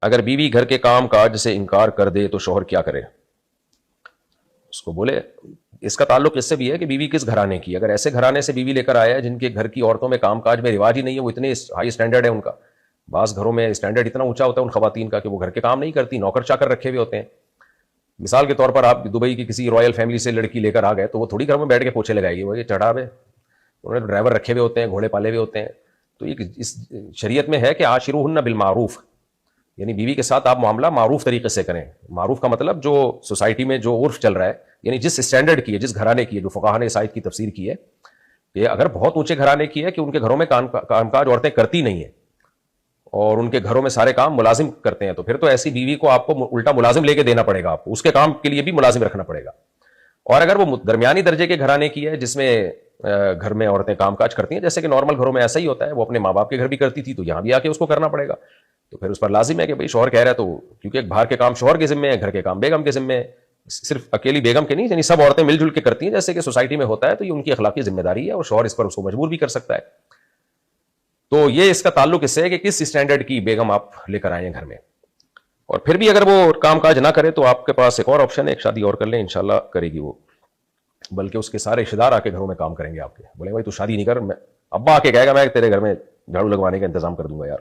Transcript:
اگر بیوی گھر کے کام کاج سے انکار کر دے تو شوہر کیا کرے؟ اس کو بولے، اس کا تعلق اس سے بھی ہے کہ بیوی کس گھرانے کی. اگر ایسے گھرانے سے بیوی لے کر آیا ہے جن کے گھر کی عورتوں میں کام کاج میں رواج ہی نہیں ہے، وہ اتنے ہائی اسٹینڈرڈ ہے ان کا، بعض گھروں میں اسٹینڈرڈ اتنا اونچا ہوتا ہے ان خواتین کا کہ وہ گھر کے کام نہیں کرتی، نوکر چاکر رکھے ہوئے ہوتے ہیں. مثال کے طور پر آپ دبئی کی کسی رائل فیملی سے لڑکی لے کر آ گئے تو وہ تھوڑی گھر میں بیٹھ کے پوچھے لگائے گی، وہ یہ چڑھا ہوئے، انہوں نے ڈرائیور رکھے ہوئے ہوتے ہیں، گھوڑے پالے ہوئے ہوتے ہیں. تو یہ اس شریعت میں ہے کہ عاشروہن بالمعروف، یعنی بیوی کے ساتھ آپ معاملہ معروف طریقے سے کریں. معروف کا مطلب جو سوسائٹی میں جو عرف چل رہا ہے، یعنی جس اسٹینڈرڈ کی ہے، جس گھرانے کی ہے، جو فقہاء نے اس آیت کی تفسیر کی ہے کہ اگر بہت اونچے گھرانے کی ہے کہ ان کے گھروں میں کام کاج عورتیں کرتی نہیں ہیں اور ان کے گھروں میں سارے کام ملازم کرتے ہیں، تو پھر تو ایسی بیوی کو آپ کو الٹا ملازم لے کے دینا پڑے گا، آپ کو اس کے کام کے لیے بھی ملازم رکھنا پڑے گا. اور اگر وہ درمیانی درجے کے گھرانے کی ہے جس میں گھر میں عورتیں کام کاج کرتی ہیں، جیسے کہ نارمل گھروں میں ایسا ہی ہوتا ہے، وہ اپنے ماں باپ کے گھر بھی کرتی تھی تو یہاں بھی آ کے اس کو کرنا پڑے گا، تو پھر اس پر لازم ہے کہ بھائی شوہر کہہ رہا ہے تو، کیونکہ باہر کے کام شوہر کے ذمے ہیں، گھر کے کام بیگم کے ذمے ہیں. صرف اکیلی بیگم کے نہیں، یعنی سب عورتیں مل جل کے کرتی ہیں جیسے کہ سوسائٹی میں ہوتا ہے، تو یہ ان کی اخلاقی ذمہ داری ہے اور شوہر اس پر اس کو مجبور بھی کر سکتا ہے. تو یہ اس کا تعلق اس سے ہے کہ کس اسٹینڈرڈ کی بیگم آپ لے کر آئے ہیں گھر میں. اور پھر بھی اگر وہ کام کاج نہ کرے تو آپ کے پاس ایک اور آپشن ہے، ایک شادی اور کر لیں، انشاءاللہ کرے گی وہ، بلکہ اس کے سارے رشتے دار آ کے گھروں میں کام کریں گے آپ کے، بولیں بھائی تو شادی نہیں کر، میں ابا آ کے کہے گا میں تیرے گھر میں جھاڑو لگوانے کا انتظام کر دوں گا یار.